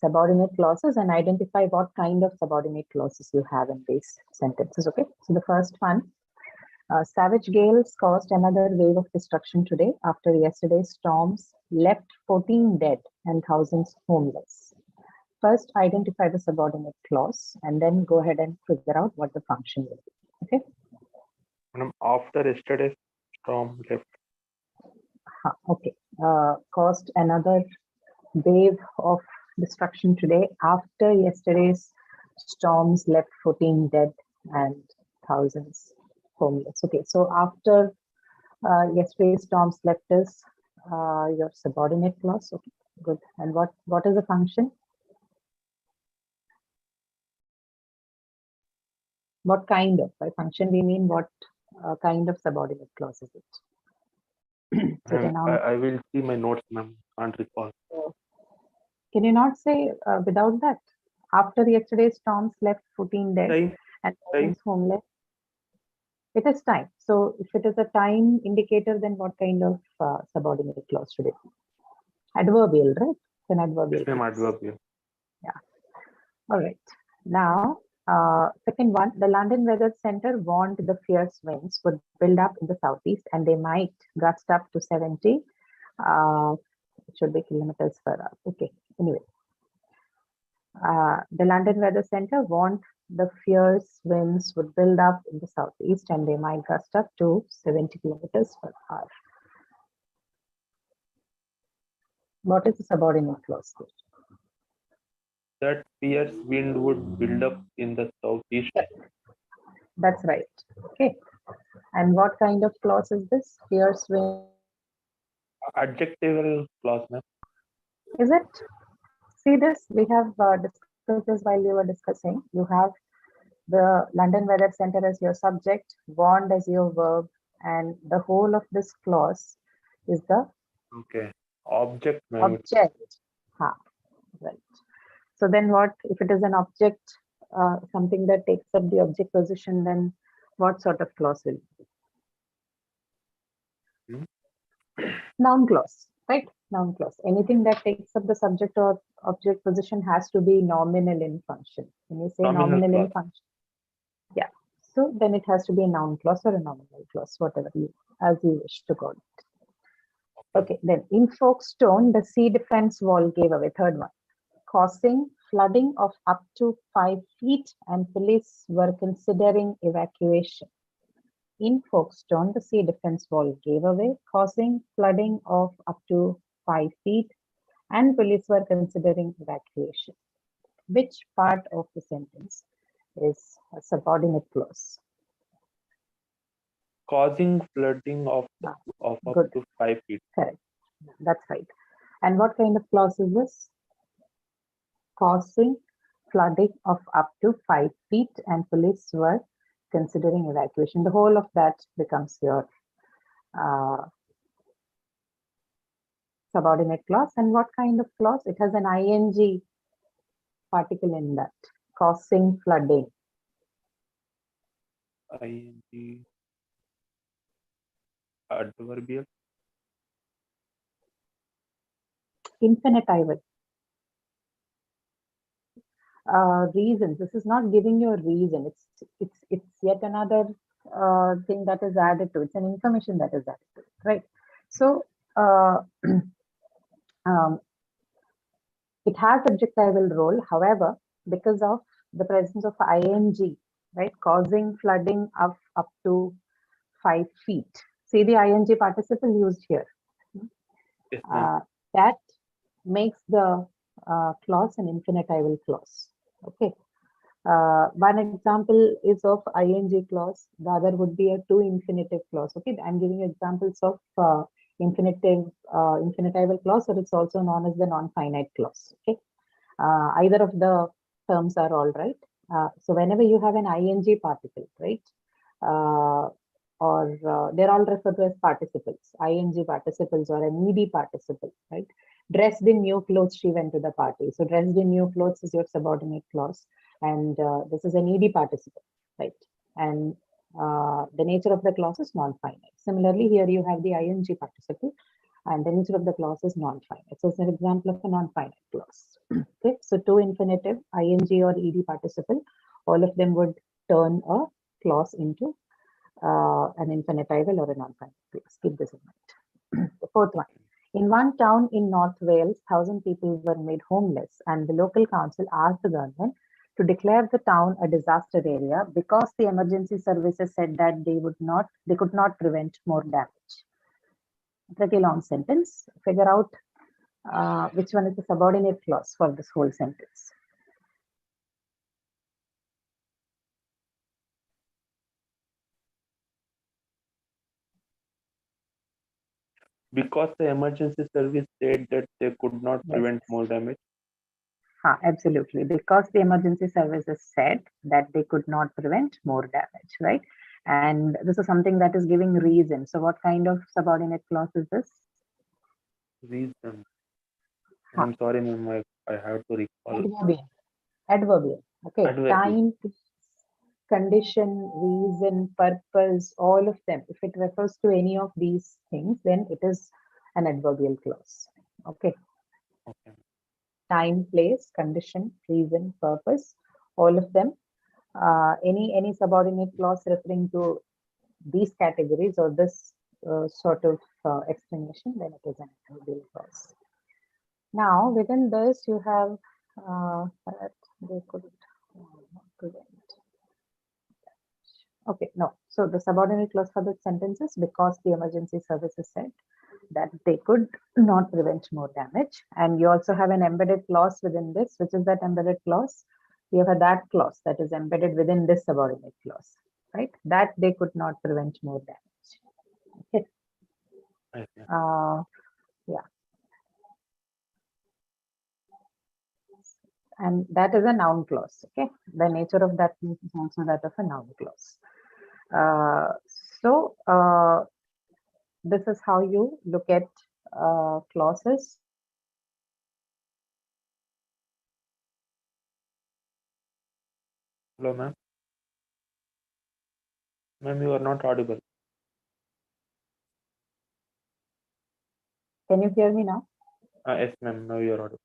subordinate clauses and identify what kind of subordinate clauses you have in these sentences. Okay, so the first one, savage gales caused another wave of destruction today after yesterday's storms left 14 dead and thousands homeless. First, identify the subordinate clause and then go ahead and figure out what the function will be. Okay. After yesterday's storm left. Okay. Caused another wave of destruction today after yesterday's storms left 14 dead and thousands homeless. Okay. So after yesterday's storms left us, your subordinate clause. Okay. Good. And what is the function? What kind of, by function we mean what kind of subordinate clause is it? So I will see my notes, ma'am. Can't recall. Can you not say without that? After yesterday's storms left 14 dead and thousands homeless. It is time. So if it is a time indicator, then what kind of subordinate clause should it be? Adverbial, right? It's an adverbial. Adverbial. Yeah. All right. Now, second one, the London Weather Center warned the fierce winds would build up in the southeast and they might gust up to 70. It should be kilometers per hour. Okay. Anyway, the London Weather Center warned the fierce winds would build up in the southeast and they might gust up to 70 kilometers per hour. What is the subordinate clause? That fierce wind would build up in the southeast. That's right. Okay. And what kind of clause is this? Fierce wind. Adjectival clause, ma'am. Is it? See this? We have discussed this while we were discussing. You have the London Weather Center as your subject, warned as your verb, and the whole of this clause is the object. Object. Right. So then what if it is an object, something that takes up the object position, then what sort of clause will it be? Noun clause, right? Noun clause. Anything that takes up the subject or object position has to be nominal in function. When you say nominal in function, yeah. So then it has to be a noun clause or a nominal clause, whatever you as you wish to call it. Okay, then in Folkestone, the sea defense wall gave away. Third one, causing flooding of up to 5 feet, and police were considering evacuation. In Folkestone, the sea defense wall gave away, causing flooding of up to 5 feet, and police were considering evacuation. Which part of the sentence is a subordinate clause? Causing flooding of up to 5 feet. Correct. That's right. And what kind of clause is this? Causing flooding of up to 5 feet, and police were considering evacuation. The whole of that becomes your subordinate clause. And what kind of clause? It has an ing particle in that. Causing flooding. Ing adverbial. Infinitival. Reason. This is not giving you a reason. It's yet another thing that is added to it. It's an information that is added to it, right? So it has adjectival role. However, because of the presence of ing, right, causing flooding of up to 5 feet. See the ing participle used here. Yes, that makes the clause an infinitival clause. Okay. One example is of ing clause. The other would be a to infinitive clause. Okay. I'm giving you examples of infinitival clause, or it's also known as the non-finite clause. Okay. Either of the terms are all right. So whenever you have an ing particle, right, or they're all referred to as participles, ing participles or an ed participle, right? Dressed in new clothes, she went to the party. So dressed in new clothes is your subordinate clause, and this is an ed participle, right? And the nature of the clause is non-finite. Similarly, here you have the ing participle. and the nature of the clause is non-finite. So it's an example of a non-finite clause. Okay, so to infinitive, ing or ed participle, all of them would turn a clause into an infinitival or a non-finite clause. Keep this in mind. The fourth one. In one town in North Wales, 1,000 people were made homeless, and the local council asked the government to declare the town a disaster area because the emergency services said that they could not prevent more damage. Pretty long sentence. Figure out which one is the subordinate clause for this whole sentence. Because the emergency service said that they could not prevent more damage. Absolutely. Because the emergency services said that they could not prevent more damage, right? And this is something that is giving reason. So what kind of subordinate clause is this? Reason. I'm sorry, ma'am. I have to recall. Adverbial. Okay. Adverbial. Time, condition, reason, purpose, all of them. If it refers to any of these things, then it is an adverbial clause. Okay. Okay. Time, place, condition, reason, purpose, all of them. Any subordinate clause referring to these categories or this sort of explanation, then it is an adverbial clause. Now, within this, you have that they couldn't prevent. Okay, no. So the subordinate clause for the sentence is because the emergency services said that they could not prevent more damage. And you also have an embedded clause within this, which is that embedded clause. You have that clause that is embedded within this subordinate clause, right? That they could not prevent more damage. Okay. Yeah. And that is a noun clause. Okay. The nature of that is also that of a noun clause. This is how you look at clauses. Hello, ma'am. Ma'am, you are not audible. Can you hear me now? Yes, ma'am. Now you are audible.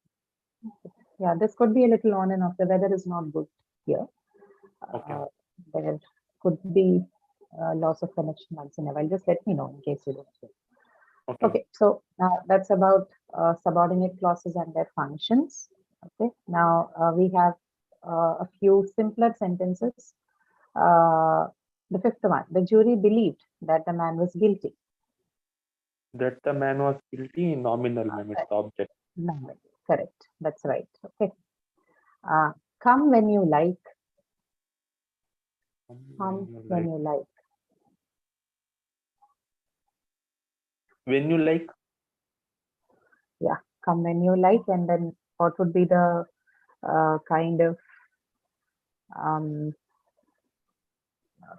Yeah, this could be a little on and off. The weather is not good here. Okay. There could be loss of connection once in a while. Just let me know in case you don't hear. Okay, so that's about subordinate clauses and their functions. Okay, now we have a few simpler sentences. The fifth one, the jury believed that the man was guilty. That the man was guilty in nominal, ma'am. It's the object. Nominal, correct. That's right. Okay. Come when you like. Come when you like. When you like. Yeah, come when you like, and then what would be the kind of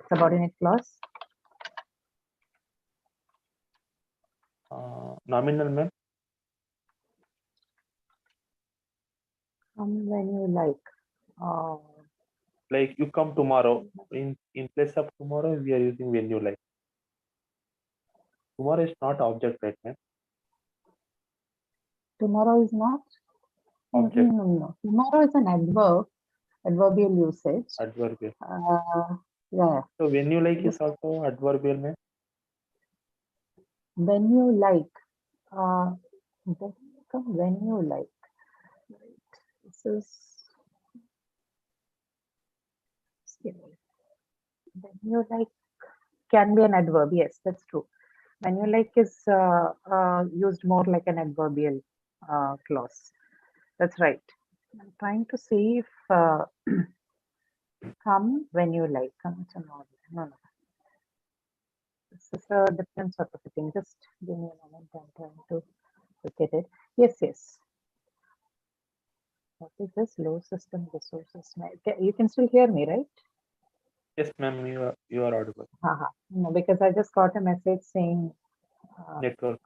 subordinate clause? Nominal, ma'am. Come when you like. Like you come tomorrow. In place of tomorrow, we are using when you like. Tomorrow is not object, right, ma'am? Tomorrow is not? Object. No. Tomorrow is an adverb, adverbial usage. Adverbial. Yeah. So when you like is also adverbial, ma'am? When you like. When you like. This is. When you like can be an adverb. Yes, that's true. When you like is used more like an adverbial clause. That's right. I'm trying to see if come when you like. No. This is a different sort of a thing. Just give me a moment. I'm trying to look at it. Yes. What is this? Low system resources. You can still hear me, right? Yes, ma'am. You are audible. No, because I just got a message saying network.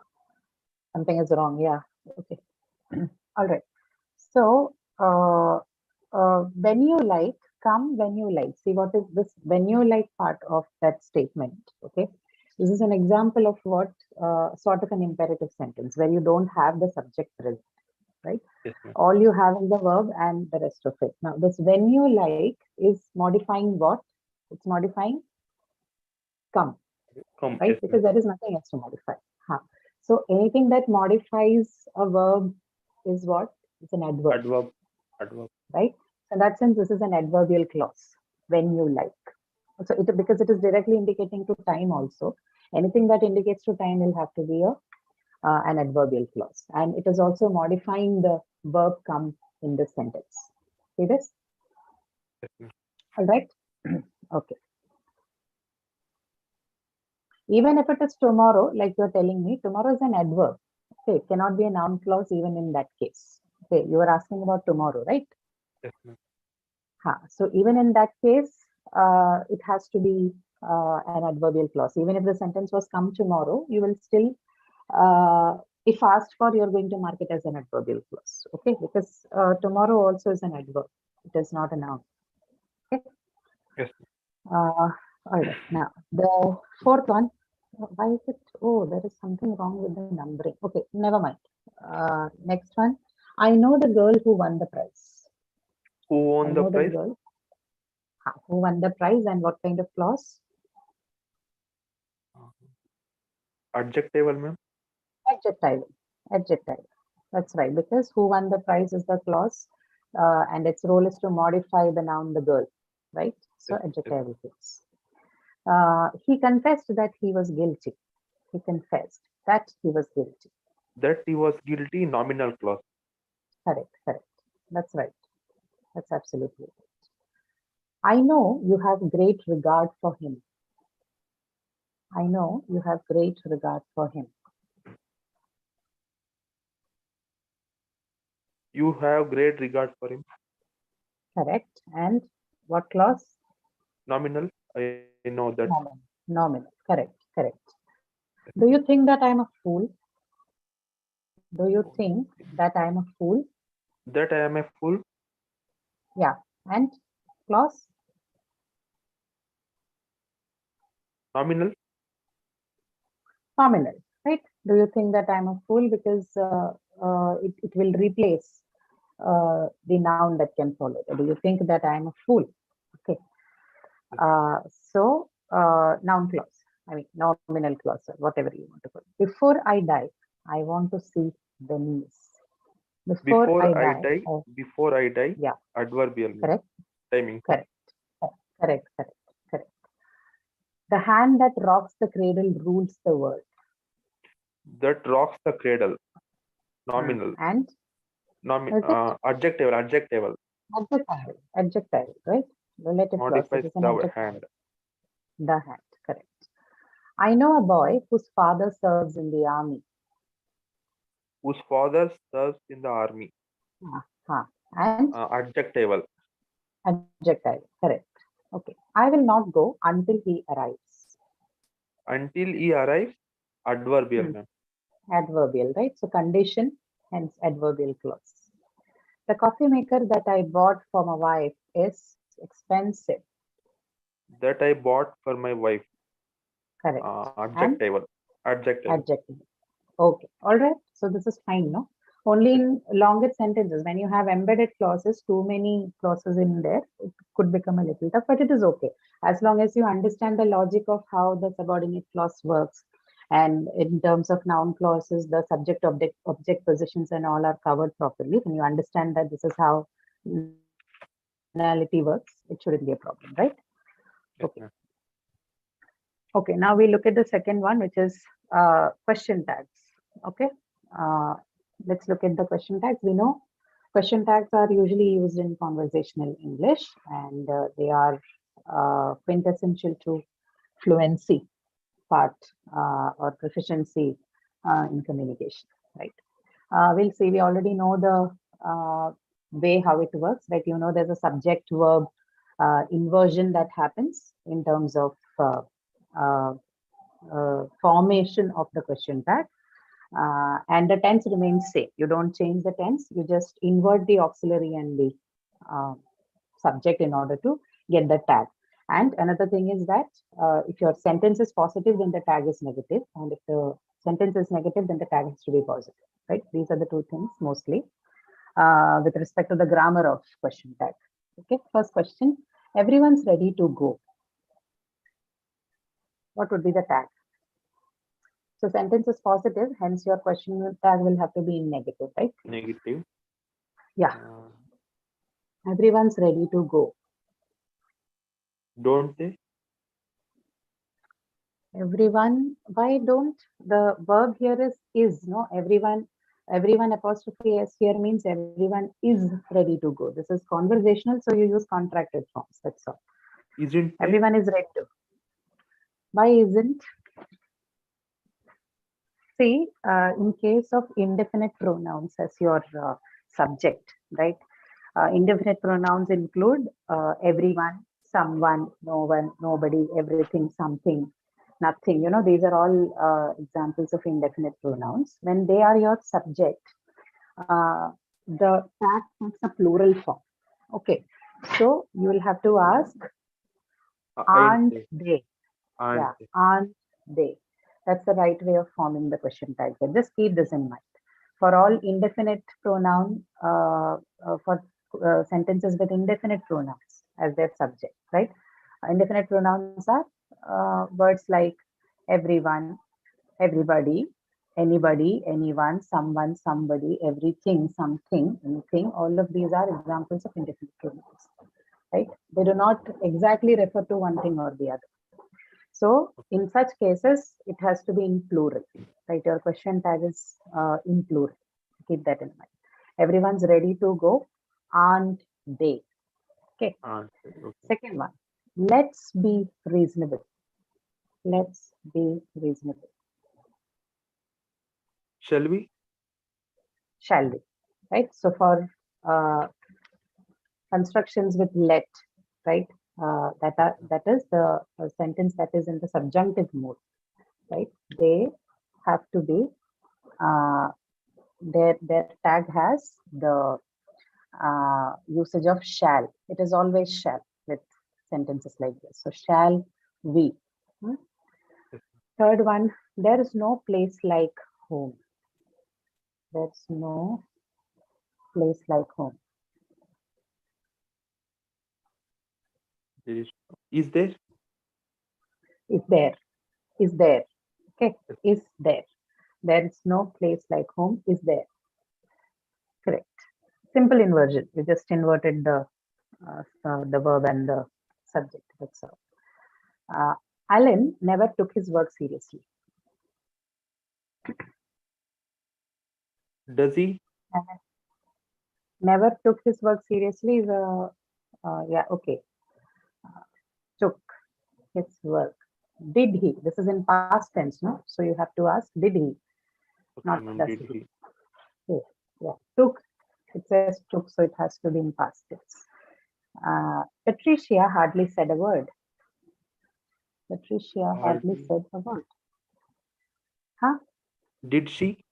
Something is wrong. Yeah. Okay. All right. So when you like, come when you like. See what is this when you like part of that statement. Okay. This is an example of what sort of an imperative sentence where you don't have the subject present, right? Yes, ma'am. All you have is the verb and the rest of it. Now, this when you like is modifying what? It's modifying come, Come. right? Yes, ma'am. Because there is nothing else to modify. So anything that modifies a verb is what? It's an adverb, Adverb. Adverb. right? So in that sense, this is an adverbial clause, when you like. So because it is directly indicating to time also, anything that indicates to time will have to be an adverbial clause. And it is also modifying the verb come in this sentence. See this? Yes, ma'am. All right. Okay. Even if it is tomorrow, like you're telling me, tomorrow is an adverb. Okay, it cannot be a noun clause even in that case. Okay, you are asking about tomorrow, right? Yes, ma'am. So even in that case, it has to be an adverbial clause. Even if the sentence was come tomorrow, you will still, if asked for, you're going to mark it as an adverbial clause. Okay, because tomorrow also is an adverb. It is not a noun. Okay. Yes, All right. Now the fourth one. Why is it? Oh, there is something wrong with the numbering. Okay, never mind. Next one. I know the girl who won the prize. Who I won the know the prize? girl who won the prize, and what kind of clause? Adjectival, ma'am. Adjective. Adjective. That's right. Because who won the prize is the clause, and its role is to modify the noun the girl, right? So Yes, yes. adjective clause. He confessed that he was guilty. He confessed that he was guilty. That he was guilty, nominal clause. Correct, correct. That's right. That's absolutely right. I know you have great regard for him. I know you have great regard for him. You have great regard for him. Correct. And what clause? Nominal. I know that. Nominal. Nominal. Correct, correct. Do you think that I'm a fool? Do you think that I'm a fool? That I am a fool. Yeah. And clause? Nominal. Nominal. Right? Do you think that I'm a fool? Because it will replace the noun that can follow. Do you think that I'm a fool? Okay. So noun clause. I mean nominal clause, or whatever you want to call it. Before I die, I want to see Denise. Before I die. Before I die. Yeah. Adverbial. Ma'am. Correct. Timing. Correct. Correct. Correct. Correct. The hand that rocks the cradle rules the world. That rocks the cradle. Nominal. And adjectival. Adjectival. adjective. Adjective. Right. Relative clause. Modifies This is an the adjective. hand. The hand. Correct. I know a boy whose father serves in the army. Whose father serves in the army. And Adjectival. adjective. Correct. Okay. I will not go until he arrives. Until he arrives. Adverbial. Ma'am. Adverbial, right? So condition, hence adverbial clause. The coffee maker that I bought for my wife is expensive. That I bought for my wife. Correct. Adjectival. Adjective. Adjective. Okay. All right. So this is fine, no? Only in longer sentences, when you have embedded clauses, too many clauses in there, it could become a little tough, but it is okay. As long as you understand the logic of how the subordinate clause works, and in terms of noun clauses, the subject, object positions and all are covered properly. When you understand that this is how nominality works, it shouldn't be a problem, right? Okay. Okay, now we look at the second one, which is question tags. Okay, let's look at the question tags. We know question tags are usually used in conversational English, and they are quintessential to fluency part or proficiency in communication, right? We'll see, we already know the way how it works, right? You know, there's a subject verb inversion that happens in terms of formation of the question tag, and the tense remains same. You don't change the tense, you just invert the auxiliary and the subject in order to get the tag. And another thing is that if your sentence is positive, then the tag is negative. And if the sentence is negative, then the tag has to be positive, right? These are the two things mostly with respect to the grammar of question tag. Okay, first question, everyone's ready to go. What would be the tag? So sentence is positive, hence your question tag will have to be in negative, right? Negative. Yeah. Everyone's ready to go. Don't they? Everyone, why don't? The verb here is, no? Everyone apostrophe s here means everyone is ready to go. This is conversational, so you use contracted forms, that's all. Isn't they? Everyone is ready to. Why isn't? See, in case of indefinite pronouns as your subject, right? Indefinite pronouns include everyone, someone, no one, nobody, everything, something, nothing. You know, these are all examples of indefinite pronouns. When they are your subject, the tag takes a plural form. Okay, so you will have to ask, aren't they? Yeah, aren't they? That's the right way of forming the question tag. Just keep this in mind. For all indefinite pronoun, for sentences with indefinite pronouns as their subject, right? Indefinite pronouns are words like everyone, everybody, anybody, anyone, someone, somebody, everything, something, anything. All of these are examples of indefinite pronouns, right? They do not exactly refer to one thing or the other. So in such cases, it has to be in plural, right? Your question tag is in plural. Keep that in mind. Everyone's ready to go, aren't they? Okay. Okay. Second one, let's be reasonable. Let's be reasonable. Shall we? Shall we? Right. So for constructions with let, right? That is the sentence that is in the subjunctive mode, right? They have to be their tag has the usage of shall. It is always shall with sentences like this. So shall we? Third one, there is no place like home. There's no place like home. Is there? Is there? Is there? Okay, is there? There is no place like home. Is there? Correct. Simple inversion. You just inverted the verb and the subject. That's all. Alan never took his work seriously. Does he? Never took his work seriously is yeah, okay. Took his work. Did he? This is in past tense, no? So you have to ask, did he? Not does he. Okay. Yeah. Took. It says took, so it has to be in past tense. Patricia hardly said a word. Patricia hardly said a word. Huh? Did she?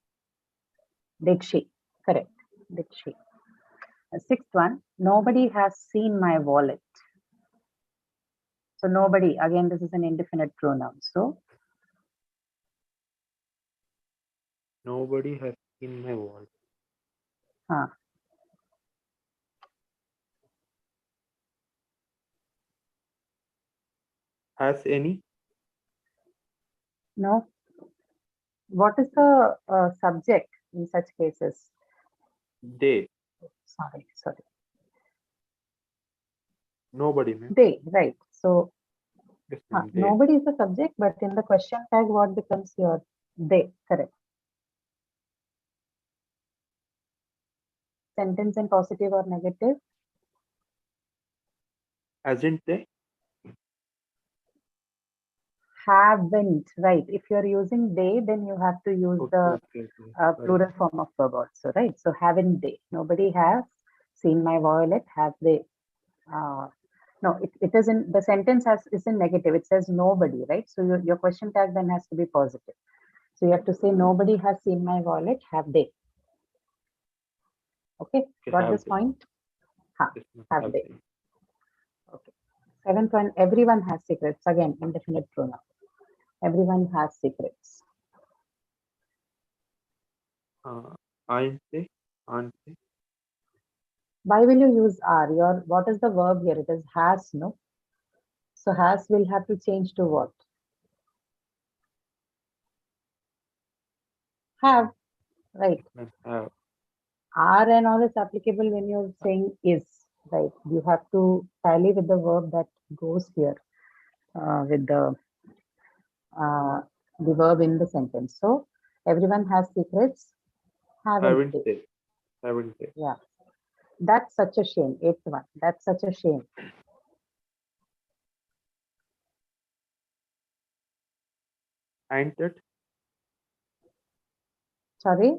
Did she? Correct. Did she? Sixth one, nobody has seen my wallet. So nobody, again, this is an indefinite pronoun. So nobody has seen my wallet. Has any? No. What is the subject in such cases? They. Sorry. Nobody, ma'am. They, right. So yes, nobody is the subject, but in the question tag, what becomes your they? Correct. Sentence in positive or negative? Hasn't they? Haven't, right. If you're using they, then you have to use the plural form of verb also, right? So haven't they? Nobody has seen my violet. Have they? No, it isn't. The sentence is in negative. It says nobody, right? So your question tag then has to be positive. So you have to say nobody has seen my violet. Have they? Okay, got this point? Have they? Okay. Seventh one, everyone has secrets. Again, indefinite pronoun. Everyone has secrets. Aren't they? Aren't they? Why will you use are? What is the verb here? It is has, no? So has will have to change to what? Have, right? Have. Are and all is applicable when you're saying is, right? You have to tally with the verb that goes here with uh, the verb in the sentence. So everyone has secrets, haven't Haven't they? they? Haven't they? Yeah, that's such a shame. Eighth one, that's such a shame. Ain't it? Sorry,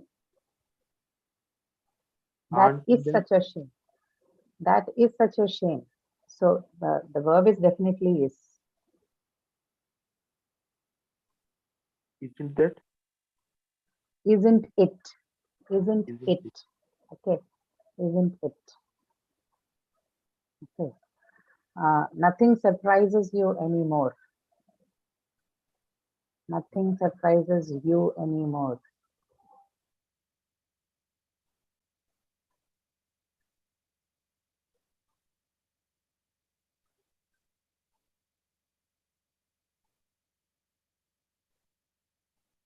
that Aren't is they? such a shame. That is such a shame. So the verb is definitely is. Isn't that? Isn't it? Isn't Isn't it? it? Okay, isn't it? Okay. Nothing surprises you anymore. Nothing surprises you anymore.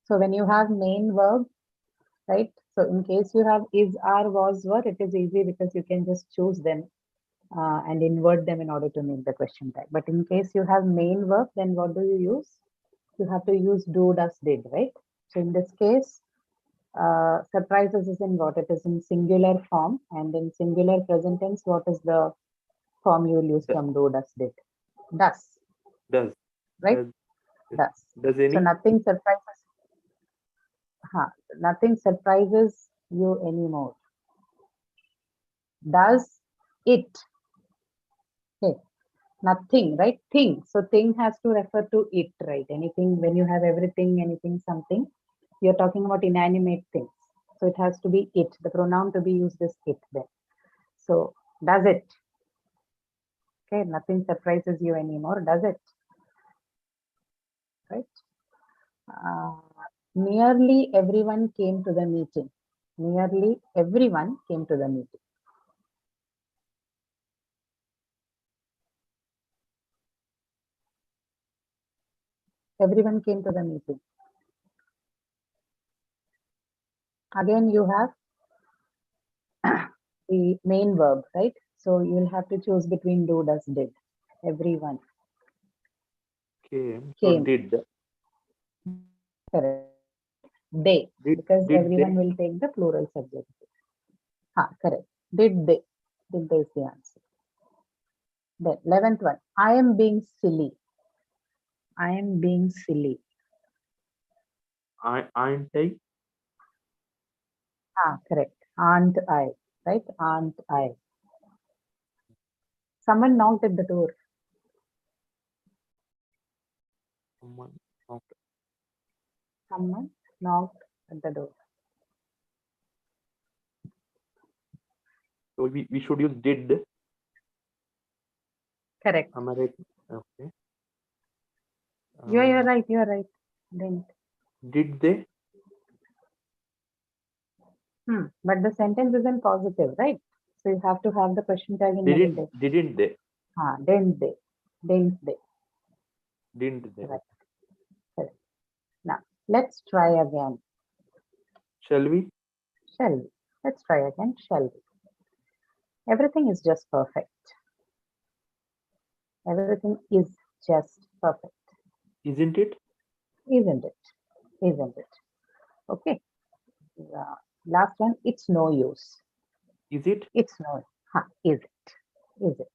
So when you have main verb, right? So in case you have is, are, was, were, it is easy because you can just choose them and invert them in order to make the question tag. But in case you have main verb, then what do you use? You have to use do, does, did, right? So in this case, surprises is in what? It is in singular form, and in singular present tense, what is the form you will use from do, does, did? Does, Does. right? Does. Does. Does So any? nothing surprises you anymore. Does it? Okay. Nothing, right? Thing. So thing has to refer to it, right? Anything, when you have everything, anything, something, you're talking about inanimate things. So it has to be it. The pronoun to be used is it then. So does it? Okay, nothing surprises you anymore, does it? Right? Nearly everyone came to the meeting. Nearly everyone came to the meeting. Everyone came to the meeting. Again, you have the main verb, right? So you'll have to choose between do, does, did. Everyone Came. So came. did. Correct. They, Did. because Did everyone they? will take the plural subject. Correct. Did they? Did they is the answer. Then 11th one. I am being silly. I am being silly. Aren't I? Correct. Aren't I? Right? Aren't I? Someone knocked at the door. Someone. Okay. Someone knocked at the door. So we should use did. Correct. Am I right? Okay. You're right. You're right. Didn't. Did they? But the sentence isn't positive, right? So you have to have the question tag in negative. Didn't they? Didn't they? Didn't they? Didn't they? Right. Correct. Now let's try again. Shall we? Shall we? Let's try again. Shall we? Everything is just perfect. Everything is just perfect. Isn't it? Isn't it? Isn't it? Okay. Last one. It's no use. Is it? It's no. Is it? Is it?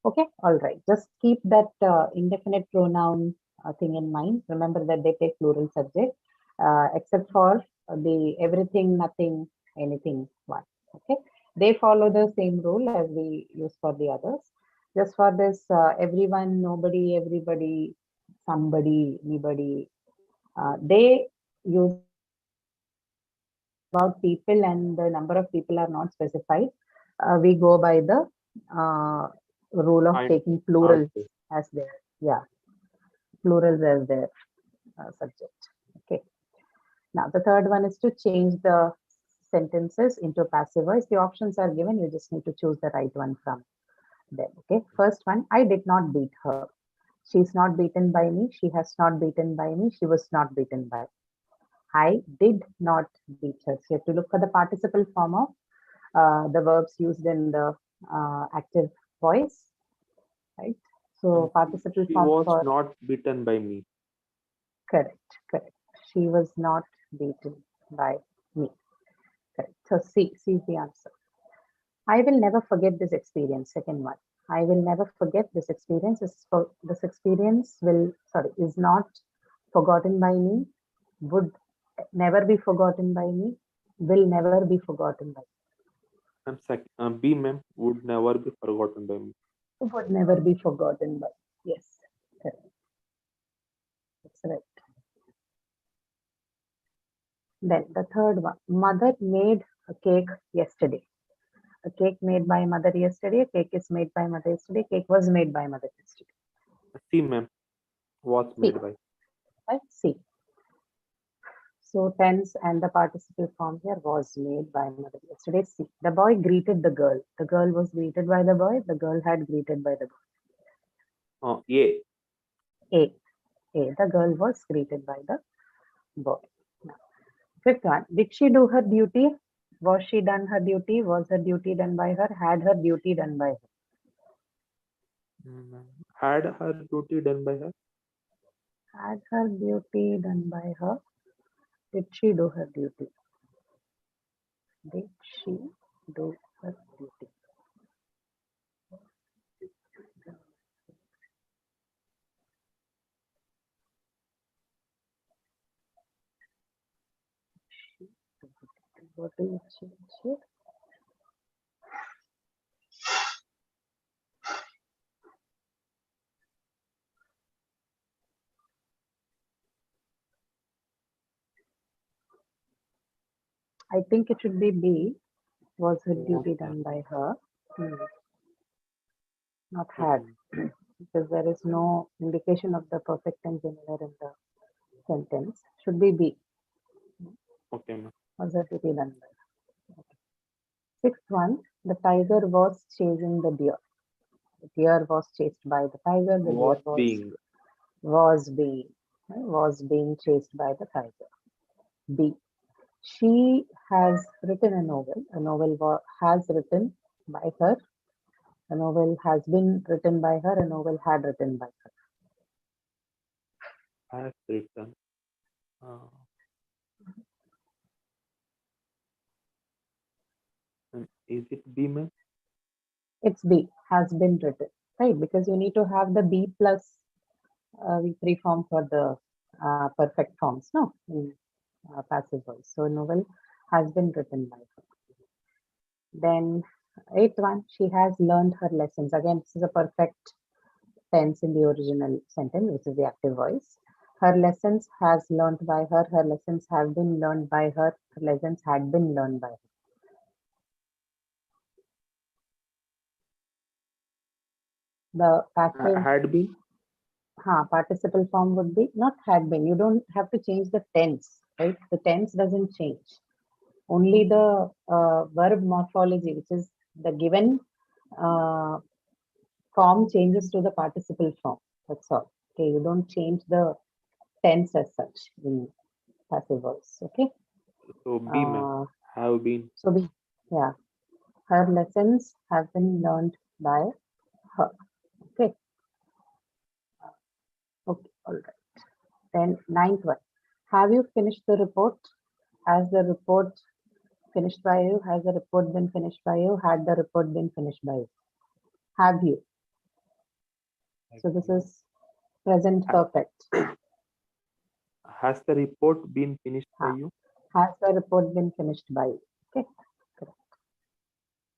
Okay. All right. Just keep that indefinite pronoun thing in mind. Remember that they take plural subject, except for the everything, nothing, anything one. Okay. They follow the same rule as we use for the others. Just for this, everyone, nobody, everybody, somebody, anybody, they use about people and the number of people are not specified. We go by the rule of I taking plurals answer. as their, yeah, plurals as their subject. Okay. Now the third one is to change the sentences into passive voice. The options are given. You just need to choose the right one from them. Okay. First one, I did not beat her. She's not beaten by me. She has not beaten by me. She was not beaten by me. I did not beat her. So you have to look for the participle form of the verbs used in the active voice, right? So participle She form was for not beaten by me. correct, correct. She was not beaten by me. Correct. So C is the answer. I will never forget this experience. Second one. I will never forget this experience. This experience is not forgotten by me, would never be forgotten by me, will never be forgotten by B, ma'am, would never be forgotten by me. me. Would never be forgotten by. Yes, correct. That's right. Then the third one. Mother made a cake yesterday. A cake made by mother yesterday. A cake is made by mother yesterday. Cake was made by mother yesterday. C, ma'am, was C, made by. right? C. So tense and the participle form here was made by mother yesterday. C. The boy greeted the girl. The girl was greeted by the boy. The girl had greeted by the boy. A. A. A. The girl was greeted by the boy. Now, fifth one. Did she do her duty? Was she done her duty? Was her duty done by her? Had her duty done by her? Had her duty done by her. Had her duty done by her? Did she do her duty? Did she do her duty? What do you change here? I think it should be B. Was her duty done by her? Not had, because there is no indication of the perfect tense anywhere in the sentence. Should be B. Okay, ma'am. Was her duty done by her? Okay. Sixth one, the tiger was chasing the deer. The deer was chased by the tiger. The Was deer being. was being chased by the tiger. B. She has written a novel. A novel has written by her. A novel has been written by her. A novel had written by her. Has written. Is it B, ma'am? It's B, has been written, right? Because you need to have the B plus V3 form for the perfect forms, no, in passive voice. So novel has been written by her. Then eighth one, she has learned her lessons. Again, this is a perfect tense in the original sentence, which is the active voice. Her lessons has learned by her. Her lessons have been learned by her. Her lessons had been learned by her. The passive Had been. Participle form would be not had been. You don't have to change the tense, right? The tense doesn't change. Only the verb morphology, which is the given form, changes to the participle form. That's all. Okay, you don't change the tense as such in passive voice. Okay. So B, ma'am. Have been. So B, yeah. Her lessons have been learned by her. Okay. Okay. All right. Then ninth one. Have you finished the report? Has the report finished by you? Has the report been finished by you? Had the report been finished by you? Have you? So this is present perfect. Has the report been finished by you? Has the report been finished by you? Okay, correct.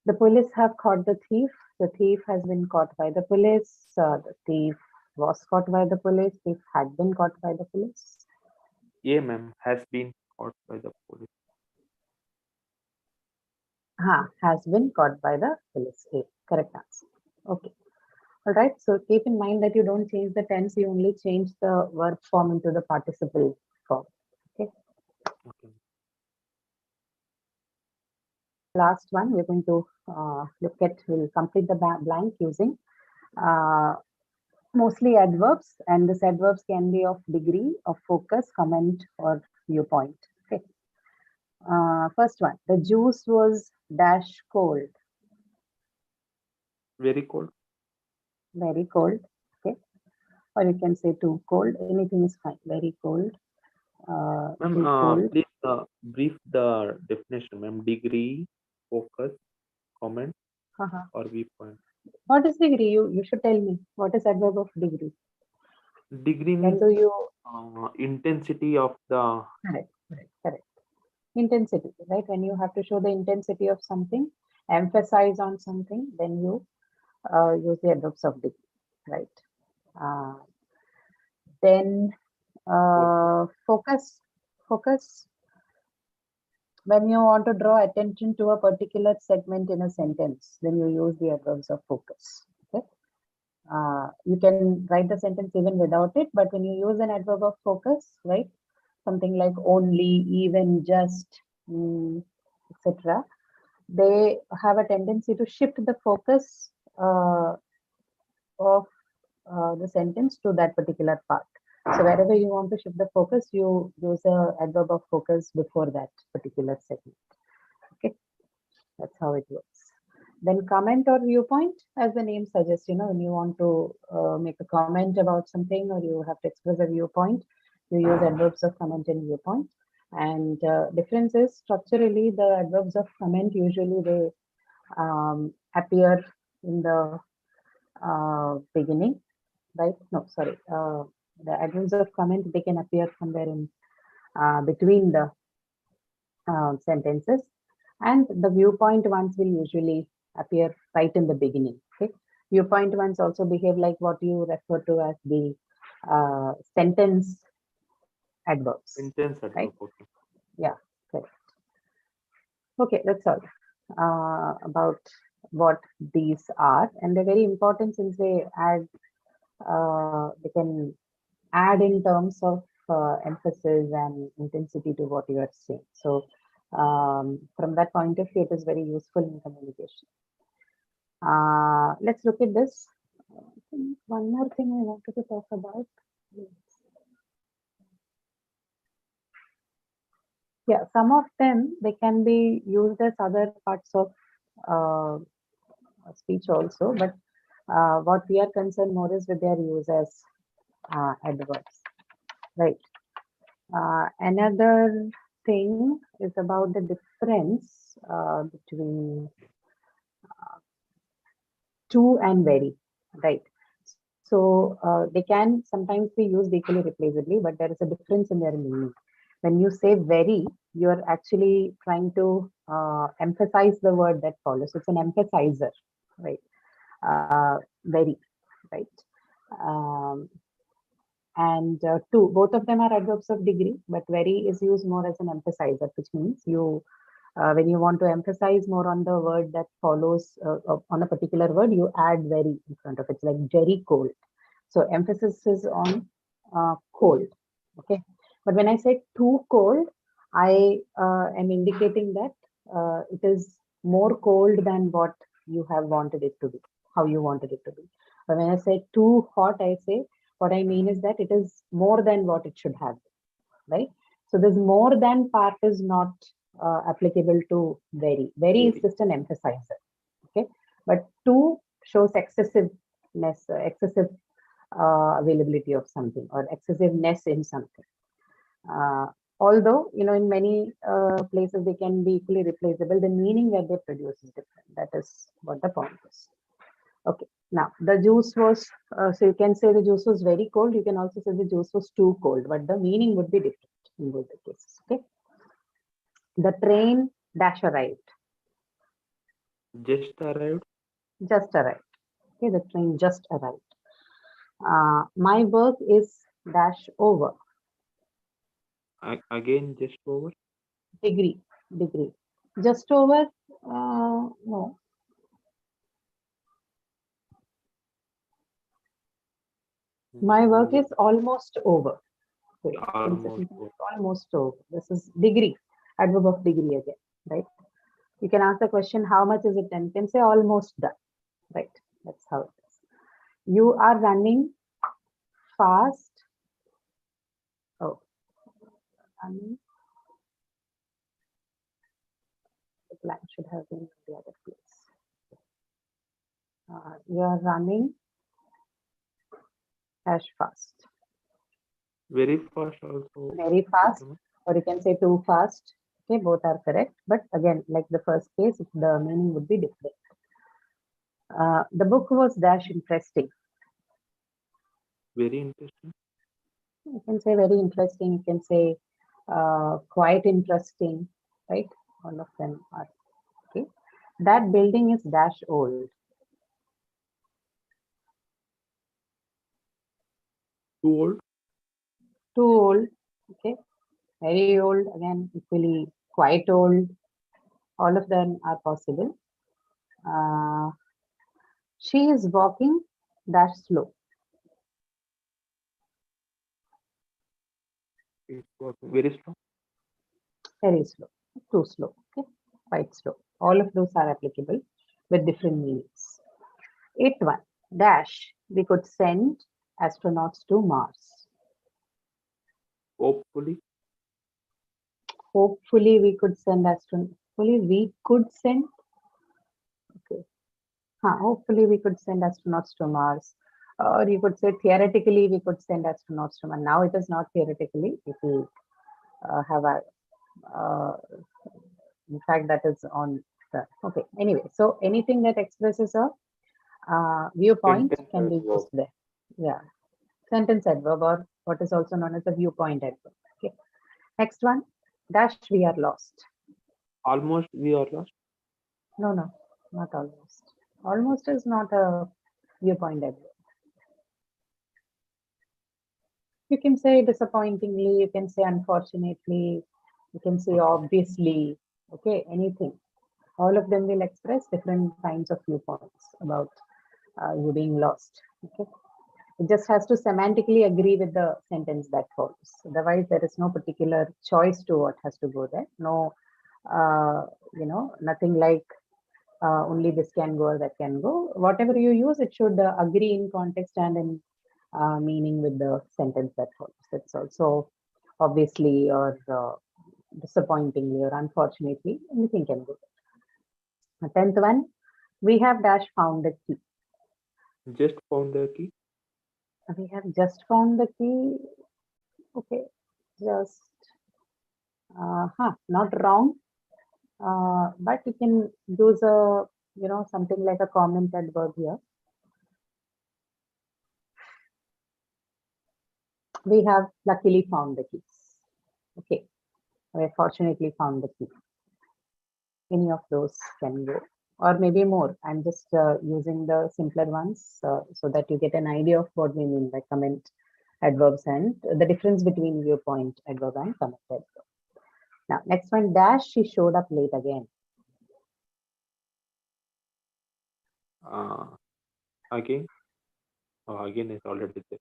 The police have caught the thief. The thief has been caught by the police. The thief was caught by the police. Thief had been caught by the police. Yeah, ma'am. Has been caught by the police. Has been caught by the police. A, correct answer. Okay. All right. So keep in mind that you don't change the tense, you only change the verb form into the participle form. Okay. Okay. Last one, we're going to we'll complete the blank using mostly adverbs, and these adverbs can be of degree, of focus, comment, or viewpoint. Okay. First one, the juice was dash cold. Very cold. Very cold. Okay. Or you can say too cold. Anything is fine. Very cold. Ma'am, Too cold. please brief the definition, ma'am. Degree, focus, comment, Uh-huh. or viewpoint. What is degree? You should tell me. What is adverb of degree? Degree When means do you intensity of the. correct. Intensity, right? When you have to show the intensity of something, emphasize on something, then you use the adverbs of degree, right? Uh, then focus. When you want to draw attention to a particular segment in a sentence, then you use the adverbs of focus. Okay. You can write the sentence even without it, but when you use an adverb of focus, right? Something like only, even, just, etc. They have a tendency to shift the focus of the sentence to that particular part. So wherever you want to shift the focus, you use a adverb of focus before that particular segment. Okay, that's how it works. Then comment or viewpoint, as the name suggests, when you want to make a comment about something or you have to express a viewpoint, you use adverbs of comment and viewpoint. And difference is structurally the adverbs of comment usually they appear in the beginning, right? No, sorry. The adverbs of comment, they can appear somewhere in between the sentences, and the viewpoint ones will usually appear right in the beginning. Okay, viewpoint ones also behave like what you refer to as the sentence adverbs. Intense adverb. Right? Okay. Yeah, correct. Okay, that's all about what these are, and they're very important since they add, they can add in terms of emphasis and intensity to what you are saying. So from that point of view, it is very useful in communication. Let's look at this. One more thing I wanted to talk about. Yeah, some of them, they can be used as other parts of speech also, but what we are concerned more is with their use as adverbs, right? Another thing is about the difference between to and very, right? So they can sometimes be used equally replaceably, but there is a difference in their meaning. When you say very, you're actually trying to emphasize the word that follows. It's an emphasizer, right? Very, right? Um, and two, both of them are adverbs of degree, but very is used more as an emphasizer, which means you when you want to emphasize more on the word that follows on a particular word, you add very in front of it. It's like very cold. So emphasis is on cold. Okay. But when I say too cold, I am indicating that it is more cold than what you have wanted it to be, how you wanted it to be. But when I say too hot, I say what I mean is that it is more than what it should have, right? So this more than part is not applicable to very. Very is just an emphasizer. Okay. But too shows excessiveness, excessive availability of something or excessiveness in something. Although, in many places they can be equally replaceable, the meaning that they produce is different. That is what the point is. Okay, now the juice was, so you can say the juice was very cold. You can also say the juice was too cold, but the meaning would be different in both the cases. Okay. The train dash arrived. Just arrived. Just arrived. Okay, the train just arrived. My work is dash over. Again, just over. Degree. Just over, no. My work is almost over. Okay, Almost. almost over. This is degree, adverb of degree again, right? You can ask the question, how much is it done? You can say almost done, right? That's how it is. You are running fast. Oh, running. The blank should have been in the other place. You are running dash fast. Very fast also. Very fast, or you can say too fast. Okay, both are correct. But again, like the first case, the meaning would be different. The book was dash interesting. Very interesting. You can say very interesting. You can say quite interesting, right? All of them are okay. That building is dash old. Too old. Too old. Okay. Very old. Again, equally quite old. All of them are possible. She is walking dash slow. It's working very slow. Very slow. Too slow. Okay. Quite slow. All of those are applicable with different meanings. 8.1 dash. We could send astronauts to Mars. Hopefully. Hopefully, we could send astronauts. Hopefully, we could send. Okay. Hopefully, we could send astronauts to Mars. Or you could say theoretically, we could send astronauts to Mars. Now it is not theoretically. It will have a. In fact, that is on the. Okay. Anyway, so anything that expresses a viewpoint Sentence can be adverb. used there. Yeah. Sentence adverb, or what is also known as a viewpoint adverb. Okay. Next one, dash we are lost. Almost we are lost. No, not almost. Almost is not a viewpoint adverb. You can say disappointingly, you can say unfortunately, you can say obviously, okay, anything. All of them will express different kinds of viewpoints about you being lost. Okay. It just has to semantically agree with the sentence that follows. Otherwise, there is no particular choice to what has to go there. No, nothing like only this can go or that can go. Whatever you use, it should agree in context and in meaning with the sentence that follows. That's also obviously or disappointingly or unfortunately, anything can go. The 10th one, we have dash found the key. Just found the key. We have just found the key. Okay, just not wrong, but you can use a something like a comment adverb here. We have luckily found the keys. Okay, we have fortunately found the key. Any of those can go, or maybe more. I'm just using the simpler ones so that you get an idea of what we mean by comment adverbs and the difference between viewpoint adverb and comment adverb. Now, next one, dash, she showed up late again. Again. Again is already there.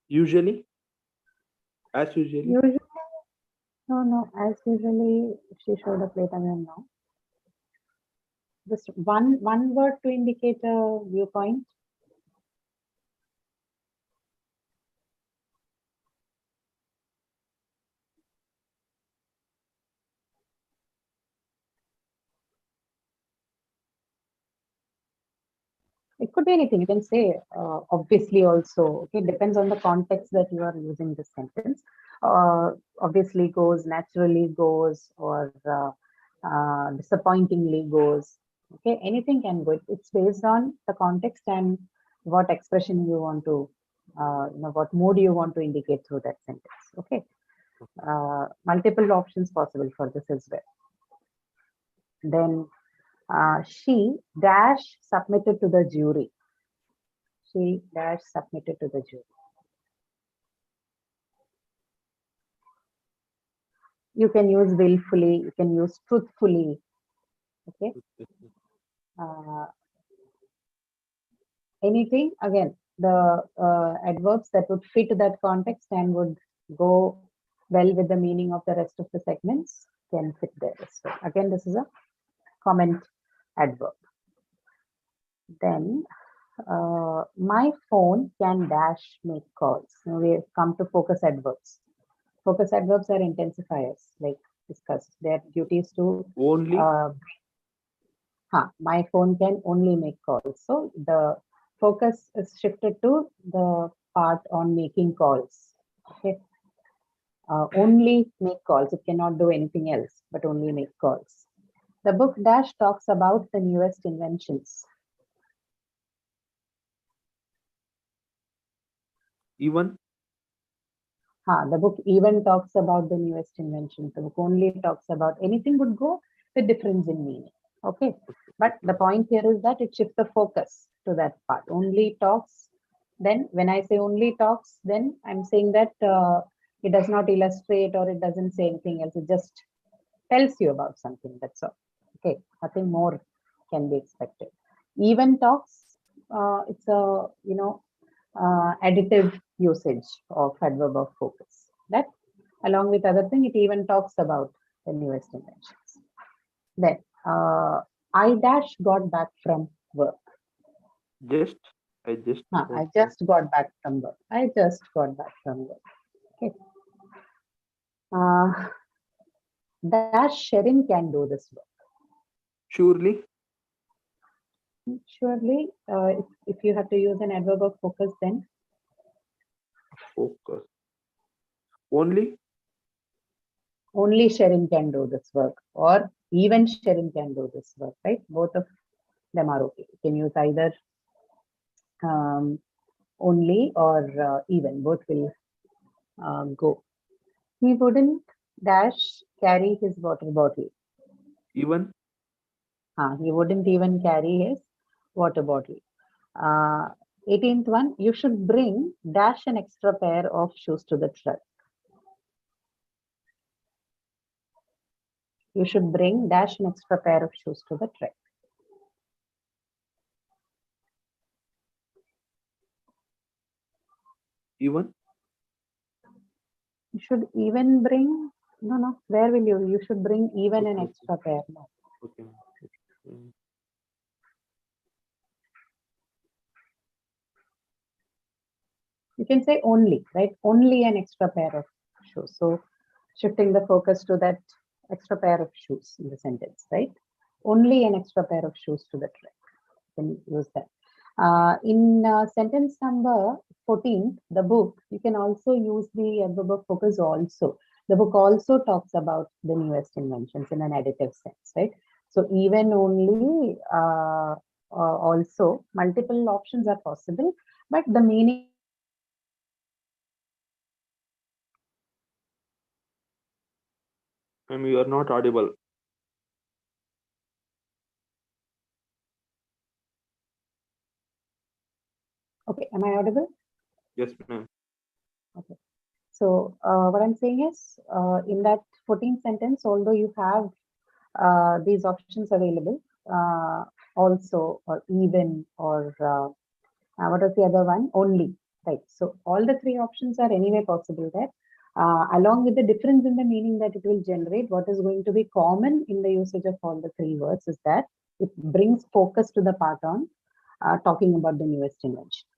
Usually. As usually. Usually, no, as usually, she showed up late again now. Just one word to indicate a viewpoint. It could be anything. You can say obviously also. Okay, depends on the context that you are using the sentence. Obviously goes, naturally goes, or disappointingly goes. Okay, anything can go. It's based on the context and what expression you want to, what mood you want to indicate through that sentence. Okay, multiple options possible for this as well. Then she dash submitted to the jury. She dash submitted to the jury. You can use willfully, you can use truthfully. Okay. anything, again, the adverbs that would fit that context and would go well with the meaning of the rest of the segments can fit there as well. Again, this is a comment adverb. Then my phone can dash make calls. Now we have come to focus adverbs. Focus adverbs are intensifiers, like discussed. Their duty is to Only. My phone can only make calls. So the focus is shifted to the part on making calls. Okay. Only make calls. It cannot do anything else, but only make calls. The book dash talks about the newest inventions. Even. The book even talks about the newest inventions. The book only talks about anything would go with difference in meaning. Okay. But the point here is that it shifts the focus to that part. Only talks. Then when I say only talks, then I'm saying that it does not illustrate or it doesn't say anything else. It just tells you about something. That's all. Okay. Nothing more can be expected. Even talks, it's a, additive usage of adverb of focus. That along with other thing, it even talks about the newest inventions. Then I dash got back from work. I just got back from work. I just got back from work. Okay. Dash Sherin can do this work. Surely. Surely, if you have to use an adverb of focus, then focus. Only Sherin can do this work, or even Sherin can do this work, right? Both of them are okay. You can use either only or even. Both will go. He wouldn't dash carry his water bottle. Even. He wouldn't even carry his water bottle. 18th one, you should bring dash an extra pair of shoes to the truck. You should bring dash an extra pair of shoes to the truck. Even. You should even bring, no, where will you should bring even an extra pair. No. Okay. You can say only, right? Only an extra pair of shoes. So shifting the focus to that extra pair of shoes in the sentence, right? Only an extra pair of shoes to the truck. You can use that. In sentence number 14, the book, you can also use the adverb of focus also. The book also talks about the newest inventions in an additive sense, right? So even, only, also, multiple options are possible, but the meaning. You are not audible. Okay, am I audible? Yes, ma'am. Okay. So what I'm saying is, in that 14th sentence, although you have these options available, also, or even, or what was the other one? Only, right? So all the three options are anyway possible there. Along with the difference in the meaning that it will generate, what is going to be common in the usage of all the three words is that it brings focus to the part on talking about the newest invention,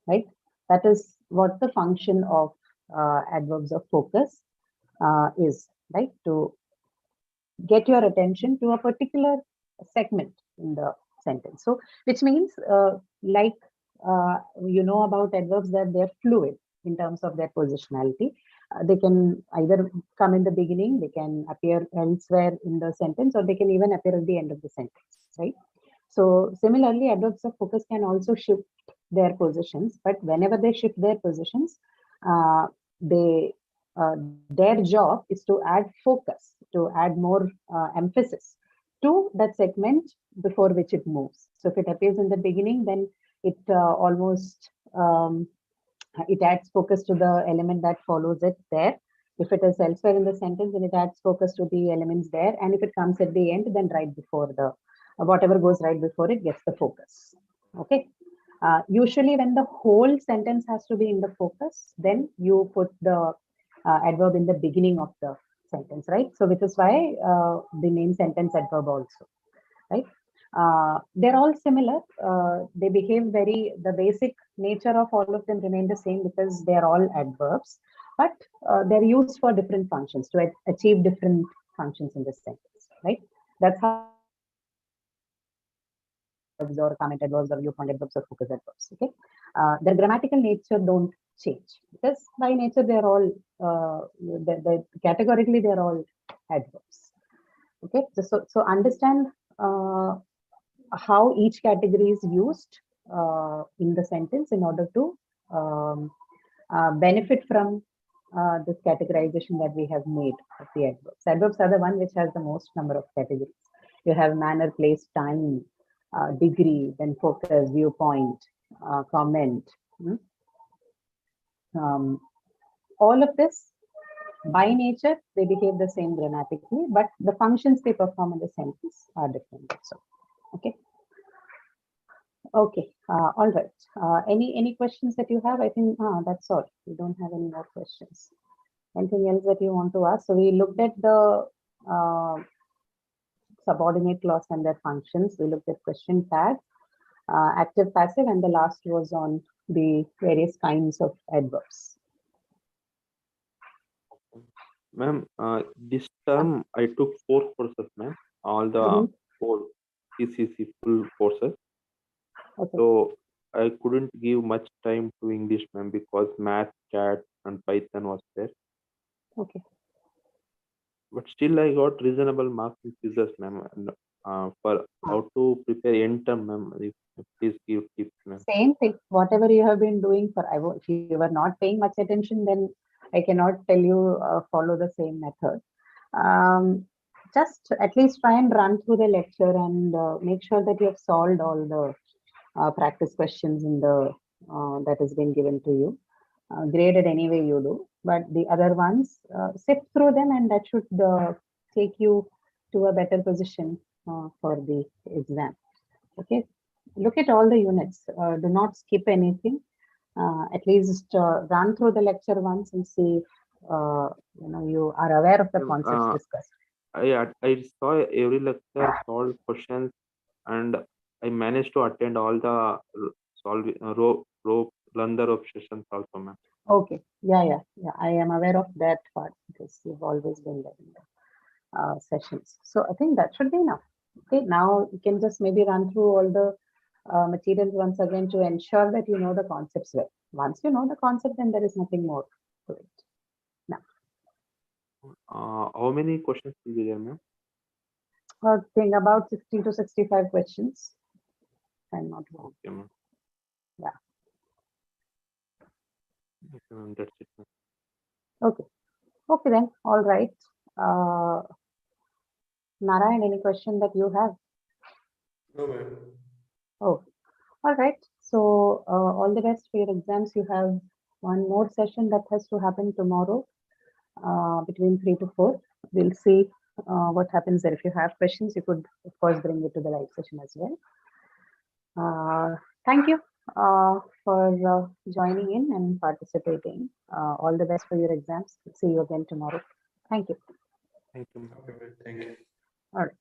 right? That is what the function of adverbs of focus is, right? To get your attention to a particular segment in the sentence. So, which means, like, about adverbs that they're fluid in terms of their positionality. They can either come in the beginning, they can appear elsewhere in the sentence, or they can even appear at the end of the sentence, right? So similarly, adverbs of focus can also shift their positions, but whenever they shift their positions, they their job is to add focus, to add more emphasis to that segment before which it moves. So if it appears in the beginning, then it almost it adds focus to the element that follows it there. If it is elsewhere in the sentence, then it adds focus to the elements there. And if it comes at the end, then right before the whatever goes right before it gets the focus. Okay. Usually when the whole sentence has to be in the focus, then you put the adverb in the beginning of the sentence, right? So which is why the main sentence adverb also, right? They're all similar. They behave the basic nature of all of them remain the same because they're all adverbs, but they're used for different functions to achieve different functions in the sentence, right? That's how adverbs or comment adverbs or viewpoint adverbs or focus adverbs, okay? Their grammatical nature don't change because by nature they're all, categorically they're all adverbs, okay? So understand how each category is used in the sentence in order to benefit from this categorization that we have made of the adverbs. Adverbs are the one which has the most number of categories. You have manner, place, time, degree, then focus, viewpoint, comment. All of this, by nature, they behave the same grammatically, but the functions they perform in the sentence are different. So, okay. Okay, all right. Any questions that you have? I think that's all. We don't have any more questions. Anything else that you want to ask? So we looked at the subordinate clause and their functions. We looked at question tag, active, passive, and the last was on the various kinds of adverbs. Ma'am, this term I took 4 courses, ma'am. All the 4 CCC full courses. Okay. So I couldn't give much time to English, ma'am, because math, cat, and Python was there. Okay. But still, I got reasonable marks in physics, ma'am. And, for how to prepare end-term, ma'am, please give tips, ma'am. Same thing. Whatever you have been doing for, if you were not paying much attention, then I cannot tell you follow the same method. Just at least try and run through the lecture and make sure that you have solved all the practice questions in the that has been given to you. Graded any way you do, but the other ones, sift through them, and that should take you to a better position for the exam. Okay, look at all the units. Do not skip anything. At least run through the lecture once and see if you are aware of the concepts discussed. I saw every lecture, solved questions, and I managed to attend all the run the rope sessions also, ma'am. Okay, yeah. I am aware of that part because you've always been there in the sessions. So I think that should be enough. Okay, now you can just maybe run through all the materials once again to ensure that you know the concepts well. Once you know the concept, then there is nothing more to it. Now, how many questions will be there, ma'am? I think about 60 to 65 questions. I'm not wrong. Okay, ma'am. Yeah. Okay, ma'am, that's it, ma'am. Okay then. All right. Narayan, any question that you have? No, ma'am. Oh, all right. So all the best for your exams. You have one more session that has to happen tomorrow between 3 to 4. We'll see what happens there. If you have questions, you could, of course, bring it to the live session as well. Thank you for joining in and participating. All the best for your exams. See you again tomorrow. Thank you. Thank you, ma'am. Okay, ma'am. Thank you. All right.